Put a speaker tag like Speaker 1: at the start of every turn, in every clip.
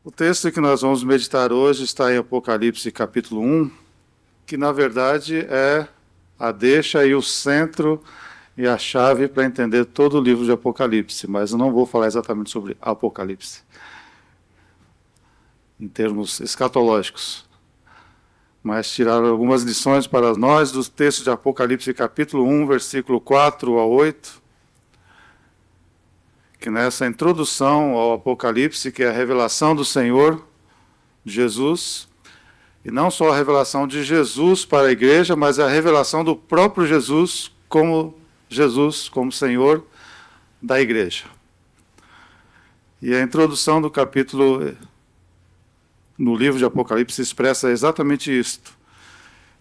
Speaker 1: O texto que nós vamos meditar hoje está em Apocalipse capítulo 1, que na verdade é a deixa e o centro e a chave para entender todo o livro de Apocalipse, mas eu não vou falar exatamente sobre Apocalipse, em termos escatológicos, mas tirar algumas lições para nós do texto de Apocalipse capítulo 1, versículo 4 a 8, que nessa introdução ao Apocalipse, que é a revelação do Senhor Jesus, e não só a revelação de Jesus para a igreja, mas a revelação do próprio Jesus como Senhor da igreja. E a introdução do capítulo no livro de Apocalipse expressa exatamente isto.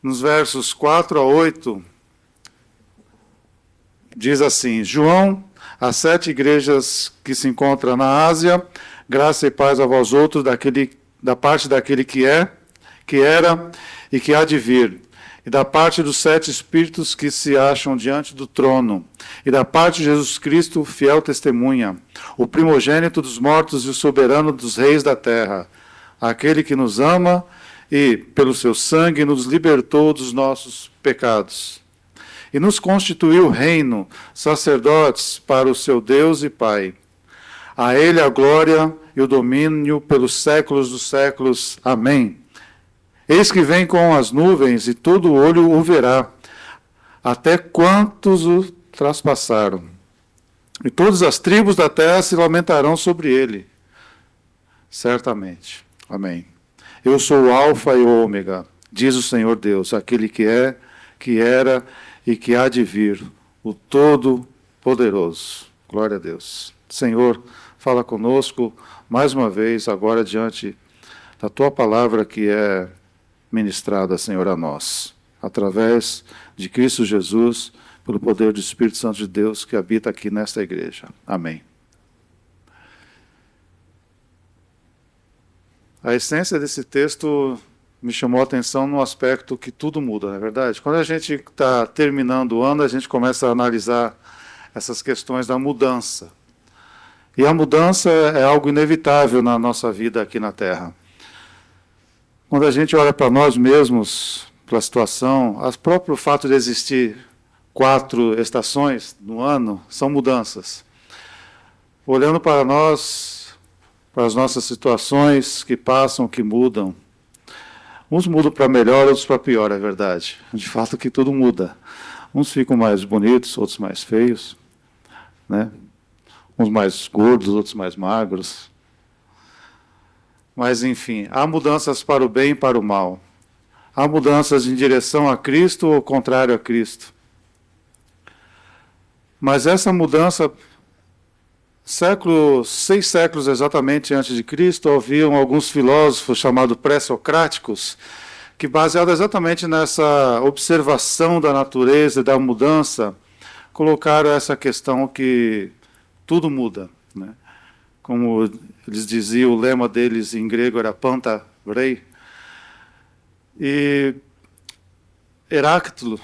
Speaker 1: Nos versos 4 a 8, diz assim: João, as 7 igrejas que se encontram na Ásia, graça e paz a vós outros, da parte daquele que é, que era e que há de vir, e da parte dos 7 espíritos que se acham diante do trono, e da parte de Jesus Cristo, fiel testemunha, o primogênito dos mortos e o soberano dos reis da terra, aquele que nos ama e, pelo seu sangue, nos libertou dos nossos pecados, e nos constituiu reino, sacerdotes para o seu Deus e Pai. A ele a glória e o domínio pelos séculos dos séculos. Amém. Eis que vem com as nuvens, e todo olho o verá, até quantos o traspassaram. E todas as tribos da terra se lamentarão sobre ele. Certamente. Amém. Eu sou o Alfa e o Ômega, diz o Senhor Deus, aquele que é, que era e que há de vir, o Todo-Poderoso. Glória a Deus. Senhor, fala conosco mais uma vez, agora diante da Tua palavra que é ministrada, Senhor, a nós, através de Cristo Jesus, pelo poder do Espírito Santo de Deus que habita aqui nesta igreja. Amém. A essência desse texto me chamou a atenção no aspecto que tudo muda, não é verdade? Quando a gente está terminando o ano, a gente começa a analisar essas questões da mudança. E a mudança é algo inevitável na nossa vida aqui na Terra. Quando a gente olha para nós mesmos, para a situação, o próprio fato de existir 4 estações no ano são mudanças. Olhando para nós, para as nossas situações que passam, que mudam. Uns mudam para melhor, outros para pior, é verdade. De fato que tudo muda. Uns ficam mais bonitos, outros mais feios, né? Uns mais gordos, outros mais magros. Mas, enfim, há mudanças para o bem e para o mal. Há mudanças em direção a Cristo ou contrário a Cristo. Mas essa mudança, 6 séculos exatamente antes de Cristo, haviam alguns filósofos chamados pré-socráticos, que, baseados exatamente nessa observação da natureza e da mudança, colocaram essa questão que tudo muda, né? Como eles diziam, o lema deles em grego era panta vrei. E Heráclito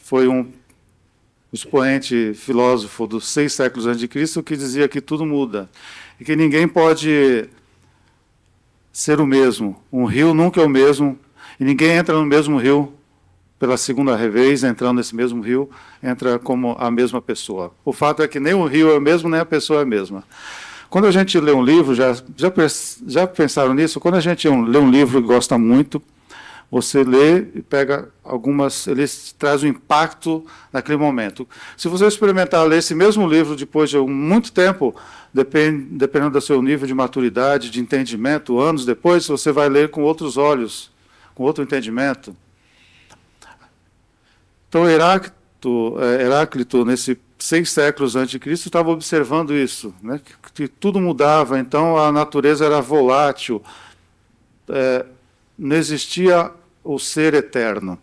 Speaker 1: foi um expoente filósofo dos 6 séculos antes de Cristo que dizia que tudo muda e que ninguém pode ser o mesmo. Um rio nunca é o mesmo e ninguém entra no mesmo rio pela segunda vez, entrando nesse mesmo rio, entra como a mesma pessoa. O fato é que nem o rio é o mesmo, nem a pessoa é a mesma. Quando a gente lê um livro, já pensaram nisso? Quando a gente lê um livro e gosta muito, você lê e pega algumas, ele traz um impacto naquele momento. Se você experimentar ler esse mesmo livro depois de muito tempo, dependendo do seu nível de maturidade, de entendimento, anos depois, você vai ler com outros olhos, com outro entendimento. Então, Heráclito, nesses 6 séculos antes de Cristo, estava observando isso, né? Que tudo mudava, então a natureza era volátil, não existia o ser eterno.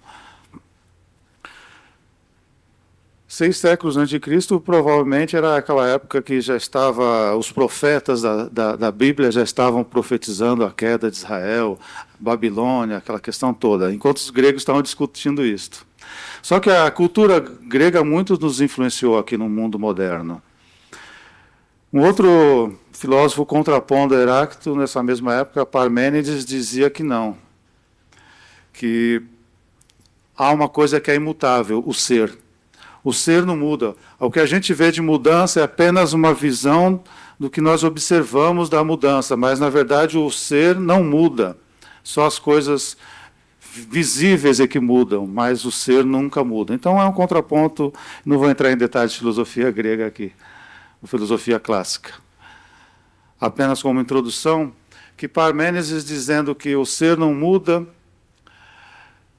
Speaker 1: 6 séculos antes de Cristo, provavelmente era aquela época que já estava, os profetas da Bíblia já estavam profetizando a queda de Israel, Babilônia, aquela questão toda, enquanto os gregos estavam discutindo isto. Só que a cultura grega muito nos influenciou aqui no mundo moderno. Um outro filósofo contrapondo a Heráclito, nessa mesma época, Parmênides, dizia que não, que há uma coisa que é imutável, o ser. O ser não muda. O que a gente vê de mudança é apenas uma visão do que nós observamos da mudança, mas, na verdade, o ser não muda. Só as coisas visíveis é que mudam, mas o ser nunca muda. Então, é um contraponto, não vou entrar em detalhes de filosofia grega aqui, filosofia clássica. Apenas como introdução, que Parmênides dizendo que o ser não muda,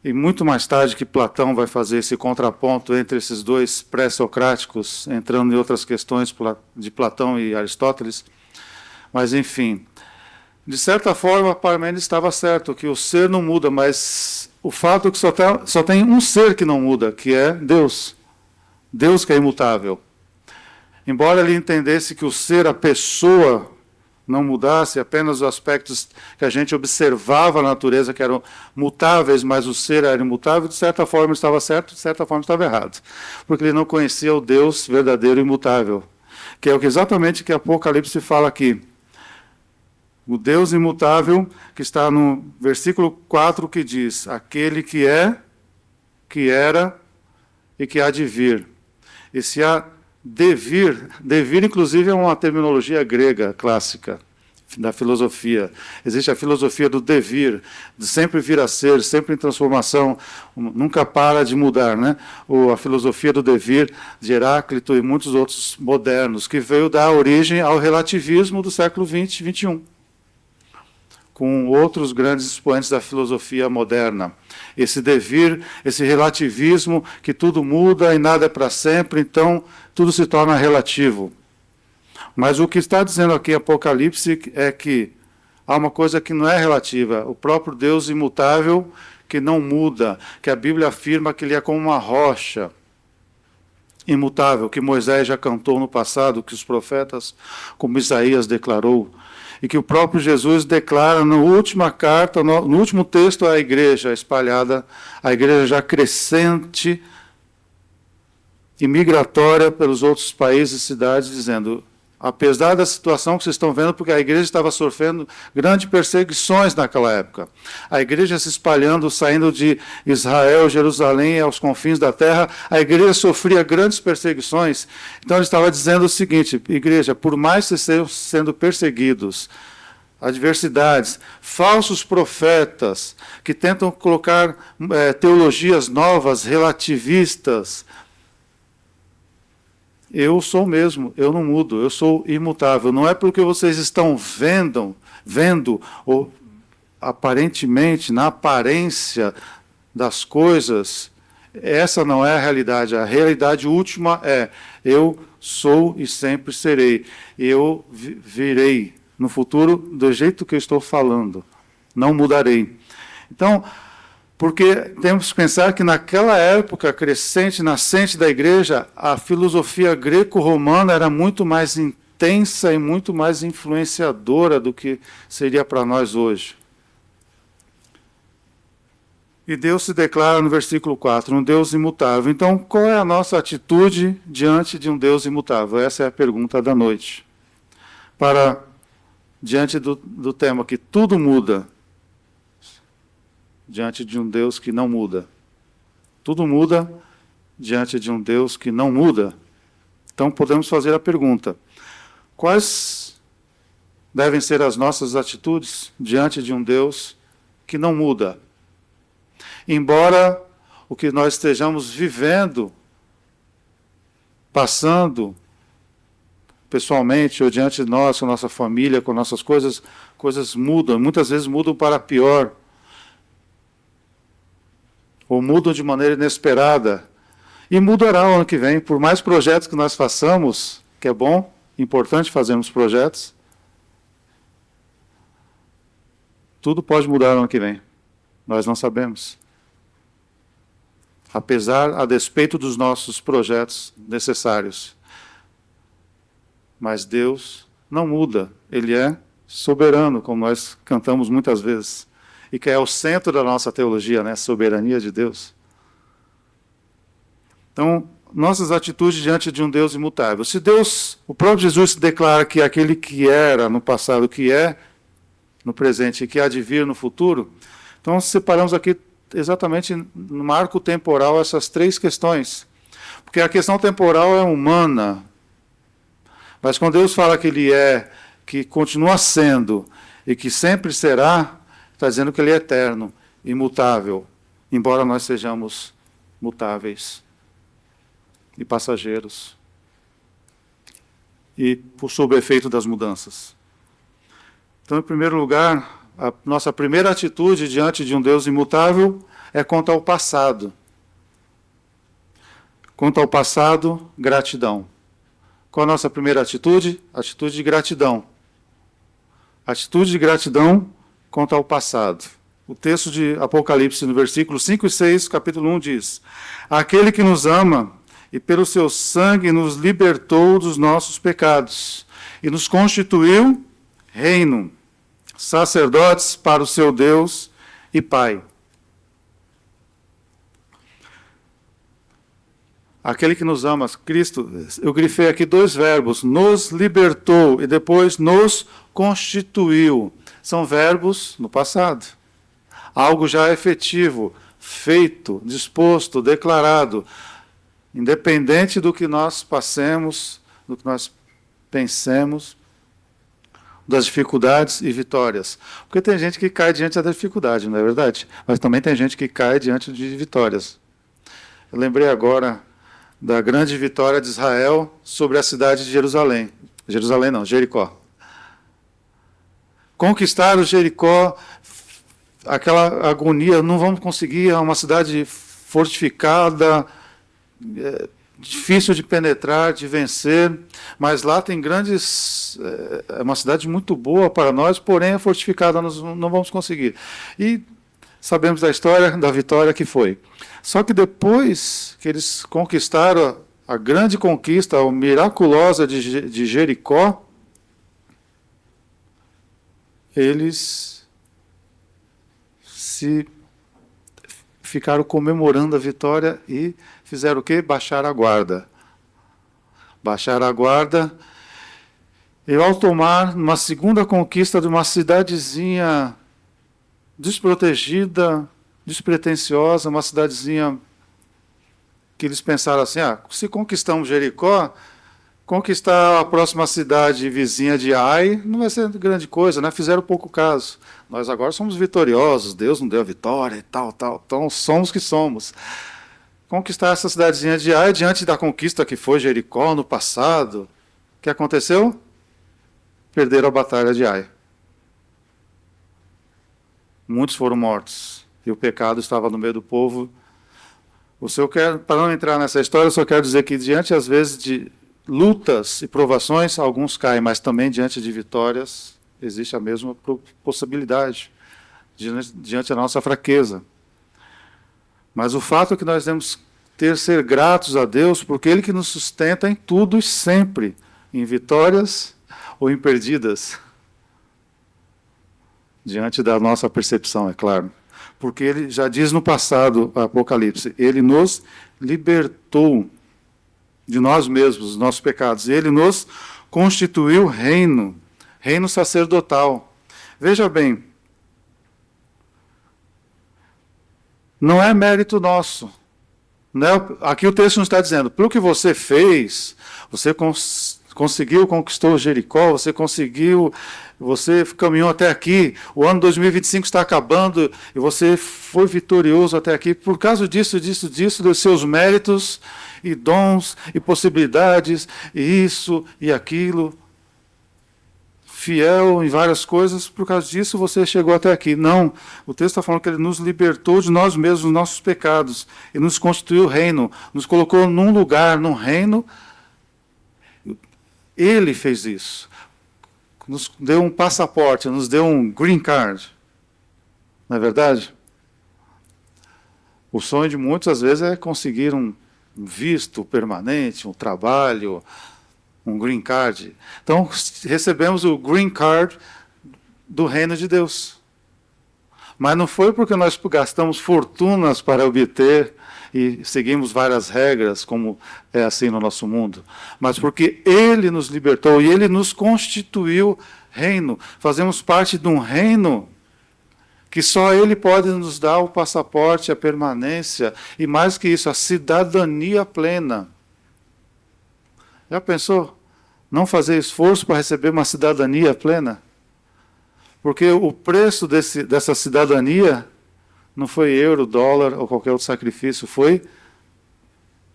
Speaker 1: e muito mais tarde que Platão vai fazer esse contraponto entre esses dois pré-socráticos, entrando em outras questões de Platão e Aristóteles. Mas, enfim, de certa forma, Parmênides estava certo, que o ser não muda, mas o fato é que só tem um ser que não muda, que é Deus. Deus que é imutável. Embora ele entendesse que o ser, a pessoa, não mudasse, apenas os aspectos que a gente observava na natureza, que eram mutáveis, mas o ser era imutável, de certa forma estava certo, de certa forma estava errado. Porque ele não conhecia o Deus verdadeiro e imutável, que é o que exatamente que Apocalipse fala aqui. O Deus imutável, que está no versículo 4, que diz, aquele que é, que era e que há de vir. Esse devir, inclusive, é uma terminologia grega clássica da filosofia. Existe a filosofia do devir, de sempre vir a ser, sempre em transformação, nunca para de mudar, né? Ou a filosofia do devir de Heráclito e muitos outros modernos, que veio dar origem ao relativismo do século XX e XXI, com outros grandes expoentes da filosofia moderna. Esse devir, esse relativismo, que tudo muda e nada é para sempre, então tudo se torna relativo. Mas o que está dizendo aqui Apocalipse é que há uma coisa que não é relativa, o próprio Deus imutável, que não muda, que a Bíblia afirma que ele é como uma rocha imutável, que Moisés já cantou no passado, que os profetas, como Isaías declarou, e que o próprio Jesus declara na última carta, no último texto à igreja espalhada, a igreja já crescente e migratória pelos outros países e cidades, dizendo, apesar da situação que vocês estão vendo, porque a igreja estava sofrendo grandes perseguições naquela época, a igreja se espalhando, saindo de Israel, Jerusalém, aos confins da terra, a igreja sofria grandes perseguições. Então ele estava dizendo o seguinte, igreja, por mais que vocês estejam sendo perseguidos, adversidades, falsos profetas, que tentam colocar teologias novas, relativistas, eu sou o mesmo, eu não mudo, eu sou imutável. Não é porque vocês estão vendo, ou aparentemente, na aparência das coisas, essa não é a realidade. A realidade última é, eu sou e sempre serei. Eu virei no futuro do jeito que eu estou falando. Não mudarei. Então, porque temos que pensar que naquela época crescente, nascente da igreja, a filosofia greco-romana era muito mais intensa e muito mais influenciadora do que seria para nós hoje. E Deus se declara no versículo 4, um Deus imutável. Então, qual é a nossa atitude diante de um Deus imutável? Essa é a pergunta da noite. Diante do tema que tudo muda, diante de um Deus que não muda. Tudo muda diante de um Deus que não muda. Então podemos fazer a pergunta, quais devem ser as nossas atitudes diante de um Deus que não muda? Embora o que nós estejamos vivendo, passando, pessoalmente, ou diante de nós, com a nossa família, com nossas coisas mudam, muitas vezes mudam para pior, ou mudam de maneira inesperada, e mudará o ano que vem, por mais projetos que nós façamos, que é bom, importante fazermos projetos, tudo pode mudar no ano que vem, nós não sabemos. A despeito dos nossos projetos necessários. Mas Deus não muda, Ele é soberano, como nós cantamos muitas vezes. E que é o centro da nossa teologia, né? A soberania de Deus. Então, nossas atitudes diante de um Deus imutável. Se Deus, o próprio Jesus declara que aquele que era no passado, que é no presente e que há de vir no futuro, então separamos aqui exatamente no marco temporal essas três questões. Porque a questão temporal é humana, mas quando Deus fala que Ele é, que continua sendo e que sempre será, está dizendo que Ele é eterno, imutável, embora nós sejamos mutáveis e passageiros e sob o efeito das mudanças. Então, em primeiro lugar, a nossa primeira atitude diante de um Deus imutável é quanto ao passado. Quanto ao passado, gratidão. Qual a nossa primeira atitude? Atitude de gratidão. Atitude de gratidão quanto ao passado. O texto de Apocalipse, no versículo 5 e 6, capítulo 1, diz: Aquele que nos ama e pelo seu sangue nos libertou dos nossos pecados e nos constituiu reino, sacerdotes para o seu Deus e Pai. Aquele que nos ama, Cristo, eu grifei aqui dois verbos, nos libertou e depois nos constituiu. São verbos no passado. Algo já efetivo, feito, disposto, declarado, independente do que nós passemos, do que nós pensemos, das dificuldades e vitórias. Porque tem gente que cai diante da dificuldade, não é verdade? Mas também tem gente que cai diante de vitórias. Eu lembrei agora da grande vitória de Israel sobre a cidade de Jerusalém. Jerusalém não, Jericó. Conquistaram Jericó, aquela agonia, não vamos conseguir, é uma cidade fortificada, difícil de penetrar, de vencer, mas lá tem grandes... É uma cidade muito boa para nós, porém é fortificada, nós não vamos conseguir. E sabemos da história, da vitória que foi. Só que depois que eles conquistaram a grande conquista, a miraculosa de Jericó, eles ficaram comemorando a vitória e fizeram o quê? Baixaram a guarda. Baixaram a guarda e, ao tomar uma segunda conquista de uma cidadezinha desprotegida, despretensiosa, uma cidadezinha que eles pensaram assim, se conquistamos Jericó, conquistar a próxima cidade vizinha de Ai não vai ser grande coisa, né? Fizeram pouco caso. Nós agora somos vitoriosos, Deus não deu a vitória e tal, então somos que somos. Conquistar essa cidadezinha de Ai, diante da conquista que foi Jericó no passado, o que aconteceu? Perderam a batalha de Ai. Muitos foram mortos, e o pecado estava no meio do povo. Para não entrar nessa história, eu só quero dizer que diante, às vezes, de lutas e provações, alguns caem, mas também diante de vitórias, existe a mesma possibilidade, diante da nossa fraqueza. Mas o fato é que nós devemos ser gratos a Deus, porque Ele que nos sustenta em tudo e sempre, em vitórias ou em perdidas. Diante da nossa percepção, é claro. Porque Ele já diz no passado, Apocalipse, Ele nos libertou de nós mesmos, dos nossos pecados. Ele nos constituiu reino, reino sacerdotal. Veja bem, não é mérito nosso. Né? Aqui o texto nos está dizendo, pelo que você fez, você conseguiu, conquistou Jericó, você caminhou até aqui, o ano 2025 está acabando e você foi vitorioso até aqui, por causa disso, dos seus méritos e dons e possibilidades, e isso e aquilo, fiel em várias coisas, por causa disso você chegou até aqui. Não, o texto está falando que Ele nos libertou de nós mesmos, dos nossos pecados, e nos constituiu reino, nos colocou num lugar, num reino. Ele fez isso. Nos deu um passaporte, nos deu um green card. Não é verdade? O sonho de muitos, às vezes, é conseguir um visto permanente, um trabalho, um green card. Então, recebemos o green card do reino de Deus. Mas não foi porque nós gastamos fortunas para obter e seguimos várias regras, como é assim no nosso mundo, mas porque Ele nos libertou e Ele nos constituiu reino. Fazemos parte de um reino que só Ele pode nos dar o passaporte, a permanência, e mais que isso, a cidadania plena. Já pensou? Não fazer esforço para receber uma cidadania plena? Porque o preço dessa cidadania não foi euro, dólar ou qualquer outro sacrifício, foi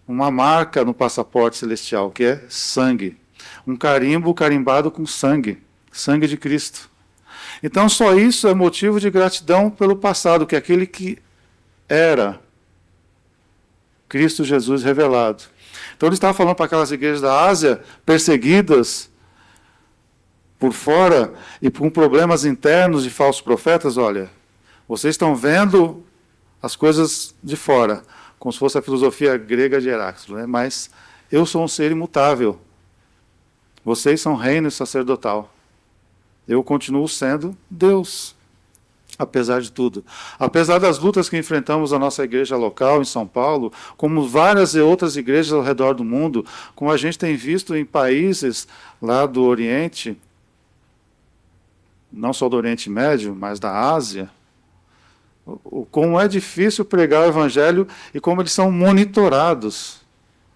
Speaker 1: uma marca no passaporte celestial, que é sangue. Um carimbo carimbado com sangue, sangue de Cristo. Então só isso é motivo de gratidão pelo passado, que é aquele que era Cristo Jesus revelado. Então ele estava falando para aquelas igrejas da Ásia, perseguidas por fora e com problemas internos de falsos profetas, olha, vocês estão vendo as coisas de fora, como se fosse a filosofia grega de Heráclito, né? Mas eu sou um ser imutável. Vocês são reino sacerdotal. Eu continuo sendo Deus, apesar de tudo. Apesar das lutas que enfrentamos na nossa igreja local, em São Paulo, como várias e outras igrejas ao redor do mundo, como a gente tem visto em países lá do Oriente, não só do Oriente Médio, mas da Ásia, como é difícil pregar o Evangelho e como eles são monitorados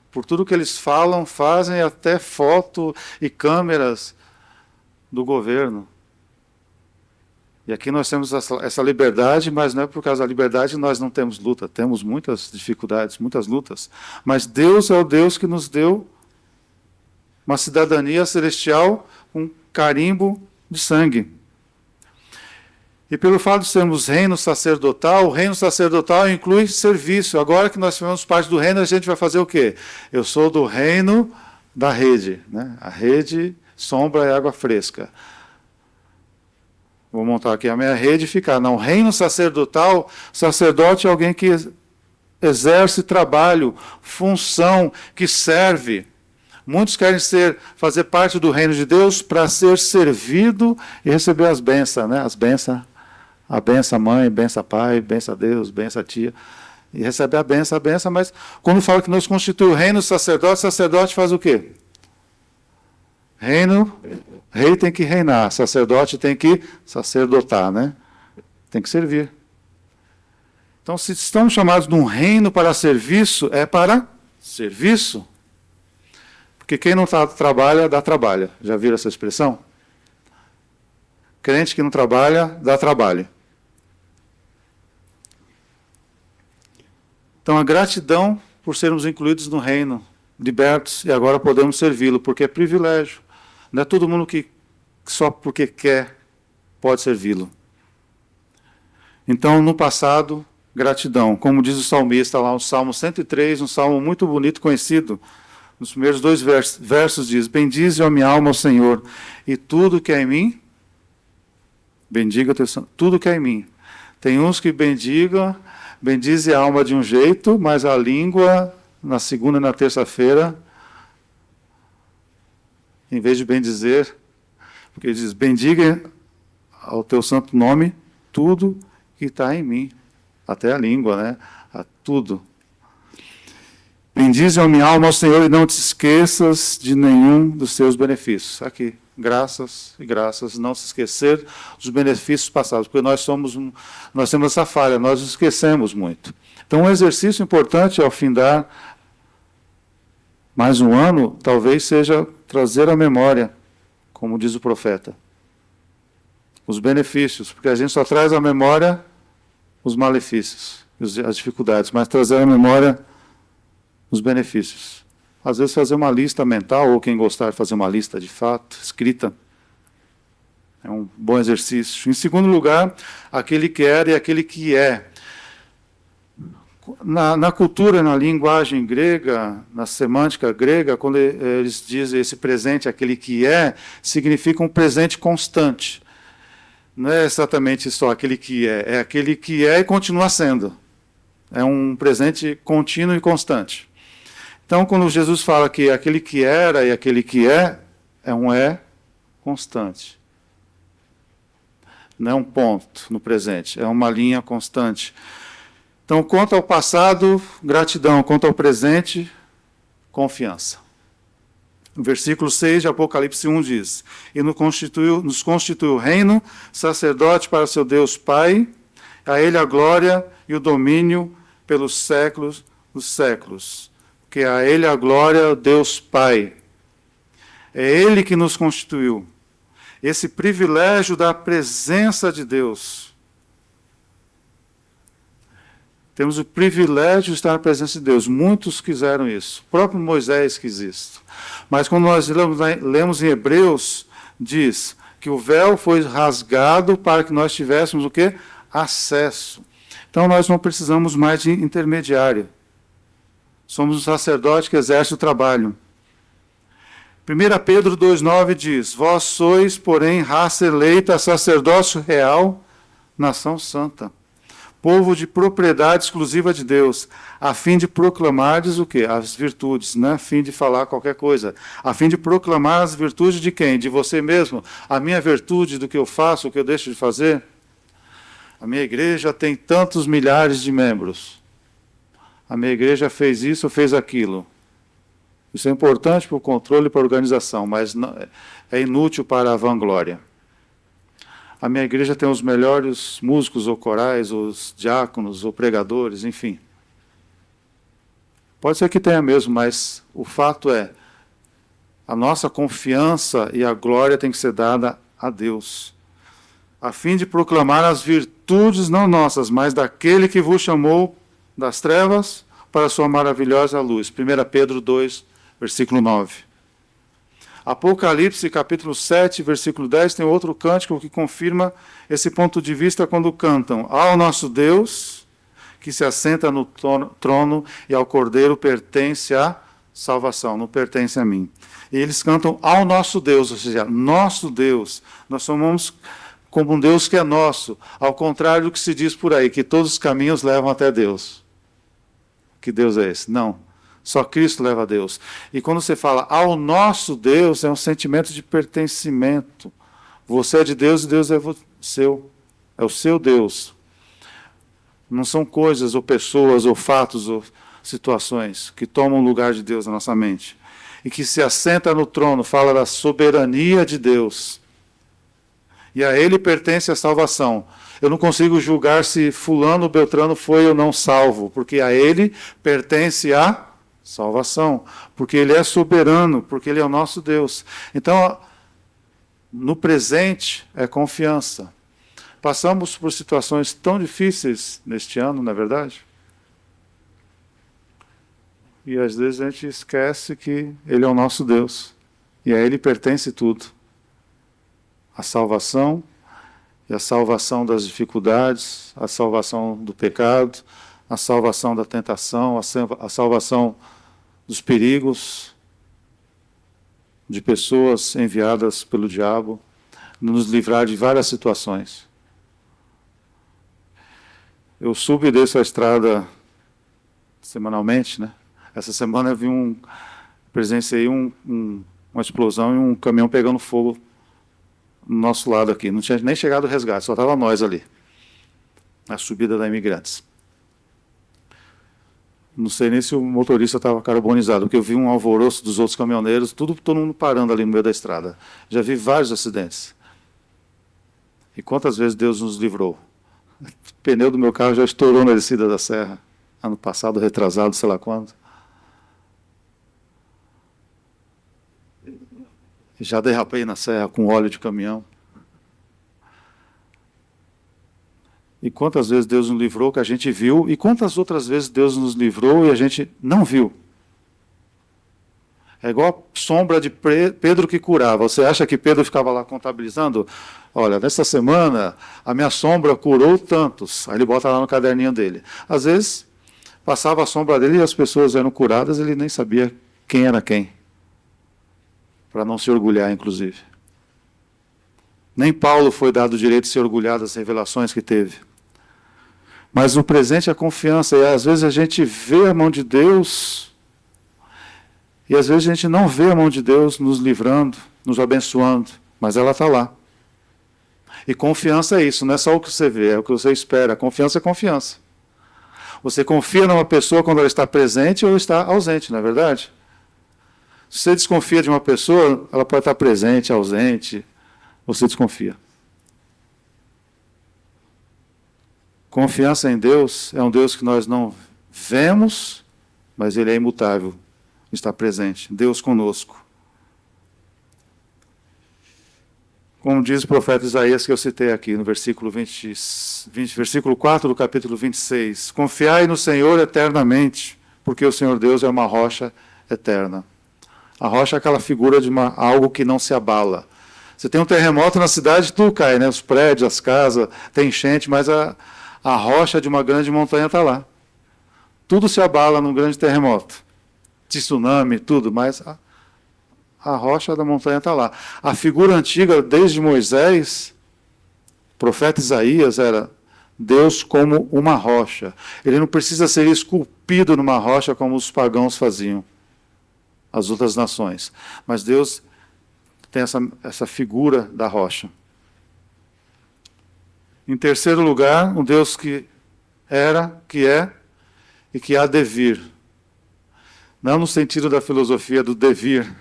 Speaker 1: por tudo que eles falam, fazem, até foto e câmeras do governo. E aqui nós temos essa liberdade, mas não é por causa da liberdade que nós não temos luta. Temos muitas dificuldades, muitas lutas. Mas Deus é o Deus que nos deu uma cidadania celestial com carimbo de sangue. E pelo fato de sermos reino sacerdotal, o reino sacerdotal inclui serviço. Agora que nós fazemos parte do reino, a gente vai fazer o quê? Eu sou do reino da rede, né? A rede, sombra e água fresca. Vou montar aqui a minha rede e ficar. Não, reino sacerdotal, sacerdote é alguém que exerce trabalho, função, que serve. Muitos querem fazer parte do reino de Deus para ser servido e receber as bênçãos, né? As bênçãos. A benção mãe, benção pai, benção a Deus, benção a tia. E recebe a benção, mas quando fala que nos constitui o reino sacerdote faz o quê? Rei tem que reinar, sacerdote tem que sacerdotar, né? Tem que servir. Então, se estamos chamados de um reino para serviço, é para serviço. Porque quem não trabalha, dá trabalho. Já viram essa expressão? Crente que não trabalha, dá trabalho. Então, a gratidão por sermos incluídos no reino, libertos, e agora podemos servi-lo, porque é privilégio. Não é todo mundo que só porque quer pode servi-lo. Então, no passado, gratidão. Como diz o salmista lá no Salmo 103, um salmo muito bonito, conhecido. Nos primeiros 2 versos diz: bendize a minha alma ao Senhor, e tudo que é em mim, bendiga tudo que é em mim. Tem uns que bendize a alma de um jeito, mas a língua, na segunda e na terça-feira, em vez de bendizer, porque ele diz: bendiga ao teu santo nome tudo que está em mim. Até a língua, né? A tudo. Bendize a minha alma ao Senhor e não te esqueças de nenhum dos seus benefícios. Aqui, graças e graças, não se esquecer dos benefícios passados, porque nós temos essa falha, nós nos esquecemos muito. Então, um exercício importante ao findar mais um ano, talvez seja trazer à memória, como diz o profeta, os benefícios, porque a gente só traz à memória os malefícios, as dificuldades, mas trazer à memória os benefícios. Às vezes fazer uma lista mental, ou quem gostar de fazer uma lista de fato, escrita, é um bom exercício. Em segundo lugar, aquele que era e aquele que é. Na cultura, na linguagem grega, na semântica grega, quando eles dizem esse presente, aquele que é, significa um presente constante. Não é exatamente só aquele que é aquele que é e continua sendo. É um presente contínuo e constante. Então, quando Jesus fala que aquele que era e aquele que é um é constante. não é um ponto no presente, é uma linha constante. Então, quanto ao passado, gratidão, quanto ao presente, confiança. O versículo 6 de Apocalipse 1 diz: E nos constituiu reino, sacerdote para seu Deus Pai, a ele a glória e o domínio pelos séculos dos séculos. Porque a ele a glória, Deus Pai. É ele que nos constituiu. Esse privilégio da presença de Deus. Temos o privilégio de estar na presença de Deus. Muitos quiseram isso. O próprio Moisés quis isso. Mas quando nós lemos em Hebreus, diz que o véu foi rasgado para que nós tivéssemos o quê? Acesso. Então nós não precisamos mais de intermediário. Somos um sacerdote que exerce o trabalho. 1 Pedro 2,9 diz: Vós sois, porém, raça eleita, sacerdócio real, nação santa, povo de propriedade exclusiva de Deus, a fim de proclamardes o quê? As virtudes, não é a fim de falar qualquer coisa, a fim de proclamar as virtudes de quem? De você mesmo? A minha virtude do que eu faço, o que eu deixo de fazer? A minha igreja tem tantos milhares de membros. A minha igreja fez isso ou fez aquilo. Isso é importante para o controle e para a organização, mas não, é inútil para a vanglória. A minha igreja tem os melhores músicos ou corais, os diáconos ou pregadores, enfim. Pode ser que tenha mesmo, mas o fato é, a nossa confiança e a glória tem que ser dada a Deus, a fim de proclamar as virtudes não nossas, mas daquele que vos chamou das trevas para a sua maravilhosa luz. 1 Pedro 2, versículo 9. Apocalipse, capítulo 7, versículo 10, tem outro cântico que confirma esse ponto de vista quando cantam: Ao nosso Deus, que se assenta no trono, e ao Cordeiro pertence a salvação, não pertence a mim. E eles cantam ao nosso Deus, ou seja, nosso Deus. Nós somos como um Deus que é nosso, ao contrário do que se diz por aí, que todos os caminhos levam até Deus. Que Deus é esse? Não. Só Cristo leva a Deus. E quando você fala ao nosso Deus, é um sentimento de pertencimento. Você é de Deus e Deus é seu. É o seu Deus. Não são coisas, ou pessoas, ou fatos, ou situações que tomam o lugar de Deus na nossa mente. E que se assenta no trono, fala da soberania de Deus. E a Ele pertence a salvação. Eu não consigo julgar se fulano ou beltrano foi ou não salvo, porque a Ele pertence a salvação, porque Ele é soberano, porque Ele é o nosso Deus. Então, no presente é confiança. Passamos por situações tão difíceis neste ano, não é verdade? E às vezes a gente esquece que Ele é o nosso Deus, e a Ele pertence tudo. A salvação, e a salvação das dificuldades, a salvação do pecado, a salvação da tentação, a salvação dos perigos, de pessoas enviadas pelo diabo, nos livrar de várias situações. Eu subo e desço a estrada semanalmente, né? Essa semana eu presenciei uma explosão e um caminhão pegando fogo no nosso lado aqui. Não tinha nem chegado o resgate, só estava nós ali, na subida da Imigrantes. Não sei nem se o motorista estava carbonizado, porque eu vi um alvoroço dos outros caminhoneiros, todo mundo parando ali no meio da estrada. Já vi vários acidentes. E quantas vezes Deus nos livrou? O pneu do meu carro já estourou na descida da serra, ano passado, retrasado, sei lá quando. Já derrapei na serra com óleo de caminhão. E quantas vezes Deus nos livrou que a gente viu, e quantas outras vezes Deus nos livrou e a gente não viu. É igual a sombra de Pedro que curava. Você acha que Pedro ficava lá contabilizando? Olha, nessa semana a minha sombra curou tantos. Aí ele bota lá no caderninho dele. Às vezes, passava a sombra dele e as pessoas eram curadas, ele nem sabia quem era quem. Para não se orgulhar, inclusive. Nem Paulo foi dado o direito de se orgulhar das revelações que teve. Mas no presente é a confiança, e às vezes a gente vê a mão de Deus, e às vezes a gente não vê a mão de Deus nos livrando, nos abençoando, mas ela está lá. E confiança é isso, não é só o que você vê, é o que você espera. Confiança é confiança. Você confia numa pessoa quando ela está presente ou está ausente, não é verdade? Se você desconfia de uma pessoa, ela pode estar presente, ausente, você desconfia. Confiança em Deus é um Deus que nós não vemos, mas Ele é imutável, está presente. Deus conosco. Como diz o profeta Isaías, que eu citei aqui, no versículo versículo 4 do capítulo 26. Confiai no Senhor eternamente, porque o Senhor Deus é uma rocha eterna. A rocha é aquela figura de algo que não se abala. Você tem um terremoto na cidade, tudo cai, né? Os prédios, as casas, tem enchente, mas a rocha de uma grande montanha está lá. Tudo se abala num grande terremoto. Tsunami, tudo, mas a rocha da montanha está lá. A figura antiga, desde Moisés, o profeta Isaías, era Deus como uma rocha. Ele não precisa ser esculpido numa rocha como os pagãos faziam, as outras nações. Mas Deus tem essa figura da rocha. Em terceiro lugar, um Deus que era, que é e que há de vir. Não no sentido da filosofia do devir,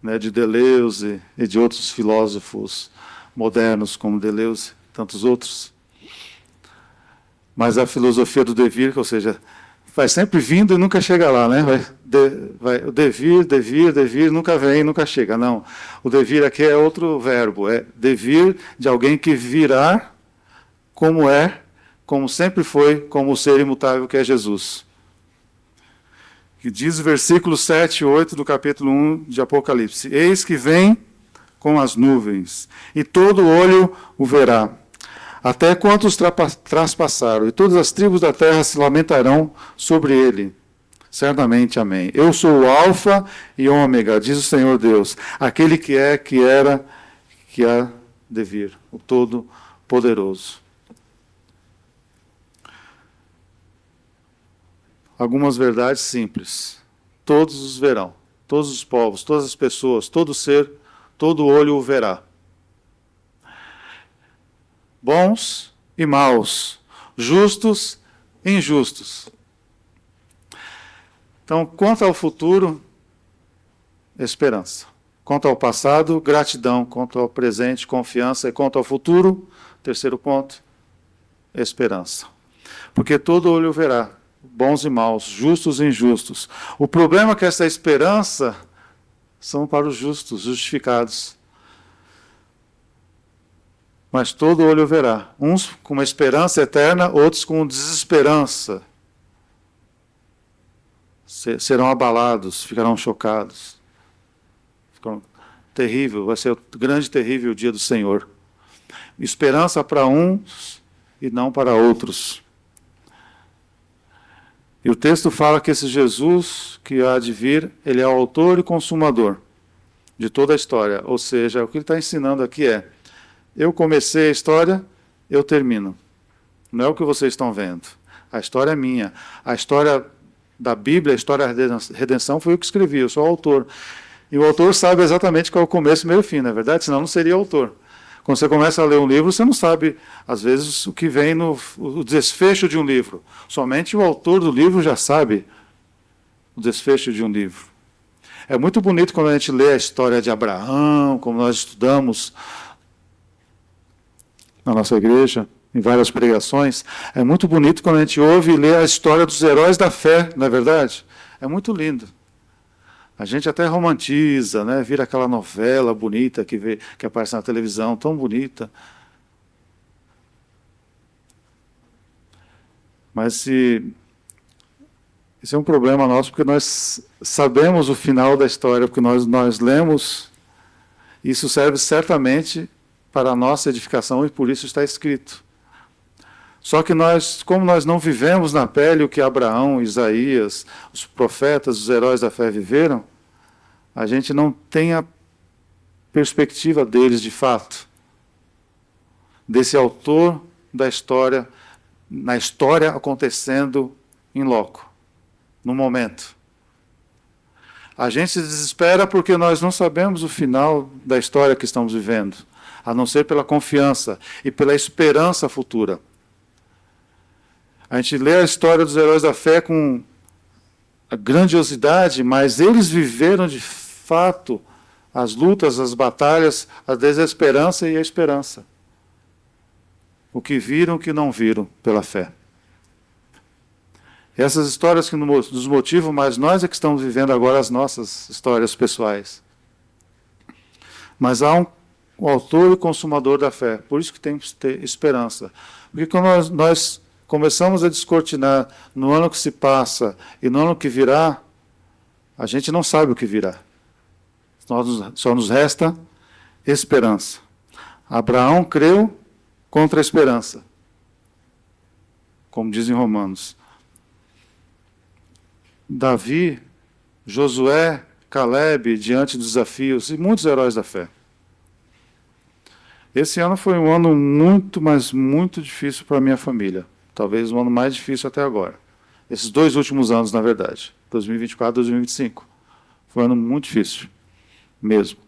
Speaker 1: né, de Deleuze e de outros filósofos modernos, como Deleuze e tantos outros. Mas a filosofia do devir, ou seja, vai sempre vindo e nunca chega lá, né? O devir, nunca vem, nunca chega. Não, o devir aqui é outro verbo, é devir de alguém que virá como é, como sempre foi, como o ser imutável que é Jesus. Que diz o versículo 7 e 8 do capítulo 1 de Apocalipse. Eis que vem com as nuvens, e todo olho o verá. Até quantos traspassaram, e todas as tribos da terra se lamentarão sobre ele. Certamente, amém. Eu sou o Alfa e Ômega, diz o Senhor Deus, aquele que é, que era, que há de vir, o Todo-Poderoso. Algumas verdades simples. Todos os verão, todos os povos, todas as pessoas, todo ser, todo olho o verá. Bons e maus, justos e injustos. Então, quanto ao futuro, esperança. Quanto ao passado, gratidão. Quanto ao presente, confiança. E quanto ao futuro, terceiro ponto, esperança. Porque todo olho verá, bons e maus, justos e injustos. O problema é que essa esperança são para os justos, justificados. Mas todo olho verá. Uns com uma esperança eterna, outros com desesperança. Serão abalados, ficarão chocados. Terrível, vai ser o grande, terrível dia do Senhor. Esperança para uns e não para outros. E o texto fala que esse Jesus que há de vir, ele é o autor e consumador de toda a história. Ou seja, o que ele está ensinando aqui é: eu comecei a história, eu termino. Não é o que vocês estão vendo. A história é minha. A história da Bíblia, a história da redenção, foi eu que escrevi, eu sou o autor. E o autor sabe exatamente qual é o começo, meio e fim, não é verdade? Senão não seria autor. Quando você começa a ler um livro, você não sabe, às vezes, o que vem no desfecho de um livro. Somente o autor do livro já sabe o desfecho de um livro. É muito bonito quando a gente lê a história de Abraão, como nós estudamos na nossa igreja, em várias pregações. É muito bonito quando a gente ouve e lê a história dos heróis da fé, não é verdade? É muito lindo. A gente até romantiza, né? Vira aquela novela bonita que aparece na televisão, tão bonita. Mas isso é um problema nosso, porque nós sabemos o final da história, porque nós lemos, e isso serve certamente para a nossa edificação, e por isso está escrito. Só que como nós não vivemos na pele o que Abraão, Isaías, os profetas, os heróis da fé viveram, a gente não tem a perspectiva deles de fato, desse autor da história, na história acontecendo em loco, no momento. A gente se desespera porque nós não sabemos o final da história que estamos vivendo. a não ser pela confiança e pela esperança futura. A gente lê a história dos heróis da fé com a grandiosidade, mas eles viveram de fato as lutas, as batalhas, a desesperança e a esperança. O que viram, o que não viram pela fé. Essas histórias que nos motivam, mas nós é que estamos vivendo agora as nossas histórias pessoais. Mas há um autor e consumador da fé, por isso que temos que ter esperança. Porque quando nós começamos a descortinar no ano que se passa e no ano que virá, a gente não sabe o que virá. Só nos resta esperança. Abraão creu contra a esperança, como dizem Romanos. Davi, Josué, Caleb, diante dos desafios, e muitos heróis da fé. Esse ano foi um ano muito, mas muito difícil para a minha família. Talvez o ano mais difícil até agora. Esses 2 últimos anos, na verdade, 2024 e 2025. Foi um ano muito difícil, mesmo.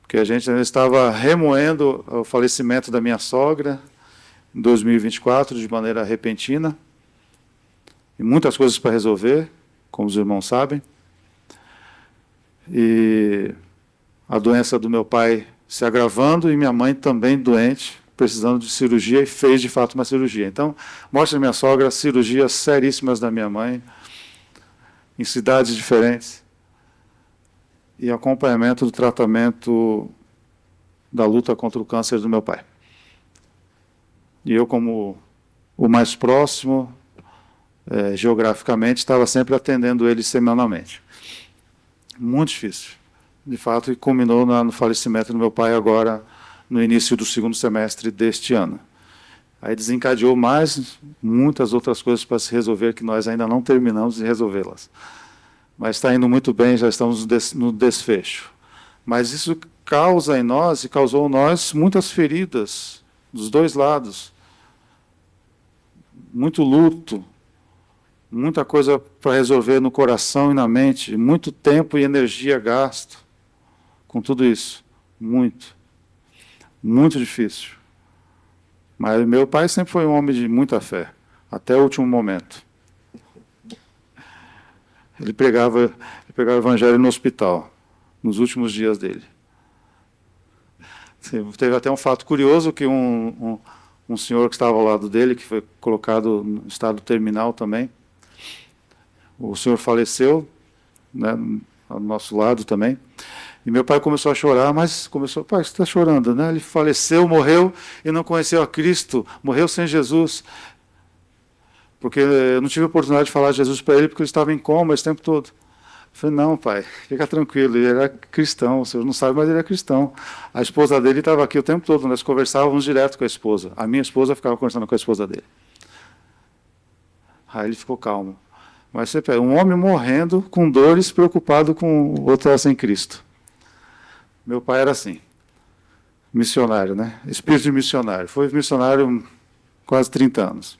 Speaker 1: Porque a gente ainda estava remoendo o falecimento da minha sogra em 2024, de maneira repentina. E muitas coisas para resolver, como os irmãos sabem. E a doença do meu pai se agravando e minha mãe também doente, precisando de cirurgia, e fez de fato uma cirurgia. Então, mostra a minha sogra cirurgias seríssimas da minha mãe, em cidades diferentes, e acompanhamento do tratamento da luta contra o câncer do meu pai. E eu, como o mais próximo, geograficamente, estava sempre atendendo ele semanalmente. Muito difícil, de fato, e culminou no falecimento do meu pai agora, no início do 2º semestre deste ano. Aí desencadeou mais muitas outras coisas para se resolver, que nós ainda não terminamos de resolvê-las. Mas está indo muito bem, já estamos no desfecho. Mas isso causa em nós, e causou em nós, muitas feridas, dos 2 lados. Muito luto, muita coisa para resolver no coração e na mente, muito tempo e energia gasto com tudo isso. Muito. Muito difícil. Mas meu pai sempre foi um homem de muita fé, até o último momento. Ele pregava o evangelho no hospital, nos últimos dias dele. Teve até um fato curioso, que um senhor que estava ao lado dele, que foi colocado no estado terminal também, o senhor faleceu, né, ao nosso lado também, e meu pai começou a chorar, mas começou, pai, você está chorando, né? Ele faleceu, morreu e não conheceu a Cristo, morreu sem Jesus, porque eu não tive a oportunidade de falar de Jesus para ele, porque ele estava em coma esse tempo todo. Eu falei, não, pai, fica tranquilo, ele era cristão, o senhor não sabe, mas ele é cristão. A esposa dele estava aqui o tempo todo, nós conversávamos direto com a esposa. A minha esposa ficava conversando com a esposa dele. Aí ele ficou calmo. Mas você pega um homem morrendo, com dores, preocupado com o outro sem Cristo. Meu pai era assim, missionário, né? Espírito de missionário. Foi missionário quase 30 anos.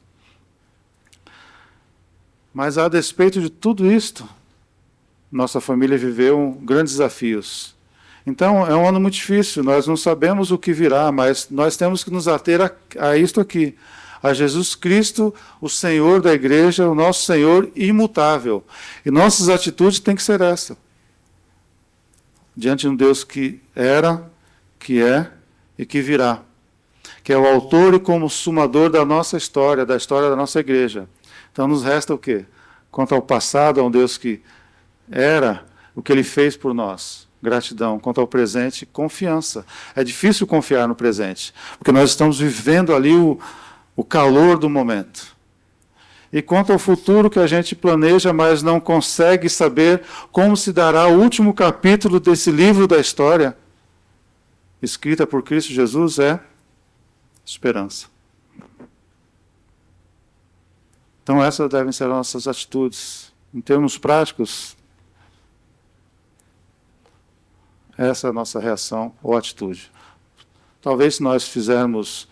Speaker 1: Mas, a despeito de tudo isto, nossa família viveu grandes desafios. Então, é um ano muito difícil, nós não sabemos o que virá, mas nós temos que nos ater a isto aqui, a Jesus Cristo, o Senhor da igreja, o nosso Senhor imutável. E nossas atitudes têm que ser essa. Diante de um Deus que era, que é e que virá. Que é o autor e consumador da nossa história, da história da nossa igreja. Então nos resta o quê? Quanto ao passado, a um Deus que era, o que Ele fez por nós. Gratidão. Quanto ao presente, confiança. É difícil confiar no presente, porque nós estamos vivendo ali o calor do momento. E quanto ao futuro que a gente planeja, mas não consegue saber como se dará o último capítulo desse livro da história, escrita por Cristo Jesus, é esperança. Então essas devem ser as nossas atitudes. Em termos práticos, essa é a nossa reação ou atitude. Talvez se nós fizermos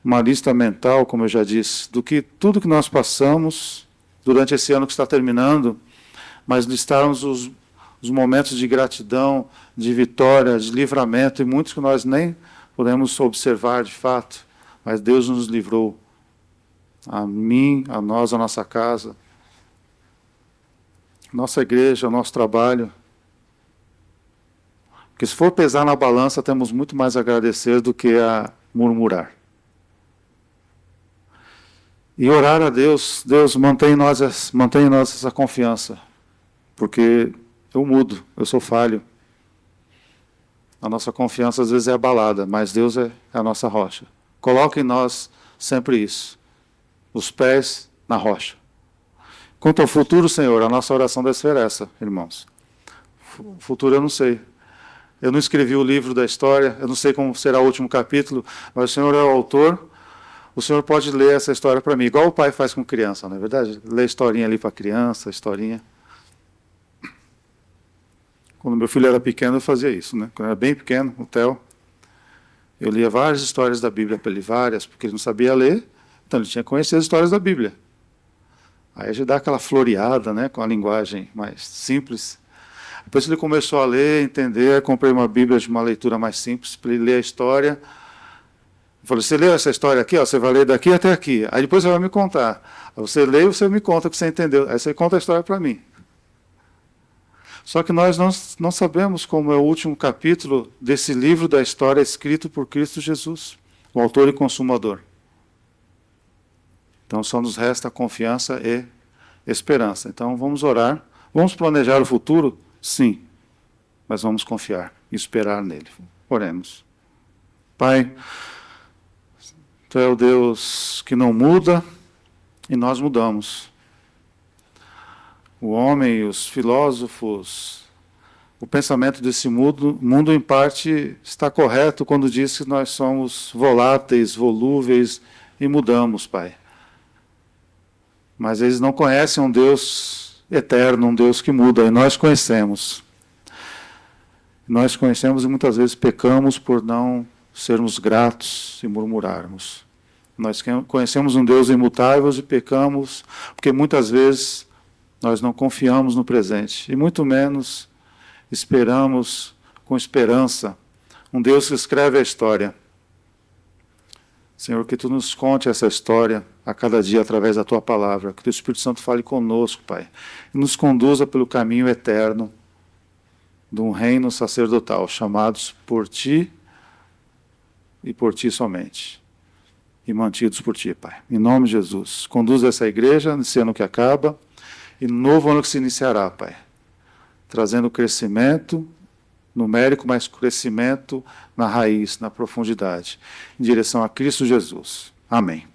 Speaker 1: uma lista mental, como eu já disse, do que tudo que nós passamos durante esse ano que está terminando, mas listarmos os momentos de gratidão, de vitória, de livramento, e muitos que nós nem podemos observar de fato, mas Deus nos livrou, a mim, a nós, a nossa casa, nossa igreja, o nosso trabalho. Porque se for pesar na balança, temos muito mais a agradecer do que a murmurar. E orar a Deus, Deus mantém em nós essa confiança, porque eu mudo, eu sou falho. A nossa confiança às vezes é abalada, mas Deus é a nossa rocha. Coloque em nós sempre isso, os pés na rocha. Quanto ao futuro, Senhor, a nossa oração deve ser essa, irmãos. O futuro eu não sei. Eu não escrevi o livro da história, eu não sei como será o último capítulo, mas o Senhor é o autor. O Senhor pode ler essa história para mim, igual o pai faz com criança, não é verdade? Lê historinha ali para a criança, historinha. Quando meu filho era pequeno, eu fazia isso, né? Quando eu era bem pequeno, o Theo, eu lia várias histórias da Bíblia para ele, várias, porque ele não sabia ler, então ele tinha que conhecer as histórias da Bíblia. Aí a gente dá aquela floreada, né, com a linguagem mais simples. Depois ele começou a ler, entender, comprei uma Bíblia de uma leitura mais simples para ele ler a história. Eu falei, você leu essa história aqui? Ó, você vai ler daqui até aqui. Aí depois você vai me contar. Aí você lê e você me conta o que você entendeu. Aí você conta a história para mim. Só que nós não sabemos como é o último capítulo desse livro da história escrito por Cristo Jesus, o autor e consumador. Então só nos resta confiança e esperança. Então vamos orar. Vamos planejar o futuro? Sim. Mas vamos confiar e esperar nele. Oremos. Pai, Tu é o Deus que não muda e nós mudamos. O homem, os filósofos, o pensamento desse mundo em parte está correto quando diz que nós somos voláteis, volúveis e mudamos, Pai. Mas eles não conhecem um Deus eterno, um Deus que muda, e nós conhecemos. Nós conhecemos e muitas vezes pecamos por não sermos gratos e murmurarmos. Nós conhecemos um Deus imutável e pecamos porque muitas vezes nós não confiamos no presente e muito menos esperamos com esperança um Deus que escreve a história. Senhor, que Tu nos conte essa história a cada dia através da Tua palavra, que o Espírito Santo fale conosco, Pai, e nos conduza pelo caminho eterno de um reino sacerdotal, chamados por Ti e por Ti somente, e mantidos por Ti, Pai. Em nome de Jesus, conduza essa igreja nesse ano que acaba, e no novo ano que se iniciará, Pai, trazendo crescimento numérico, mas crescimento na raiz, na profundidade, em direção a Cristo Jesus. Amém.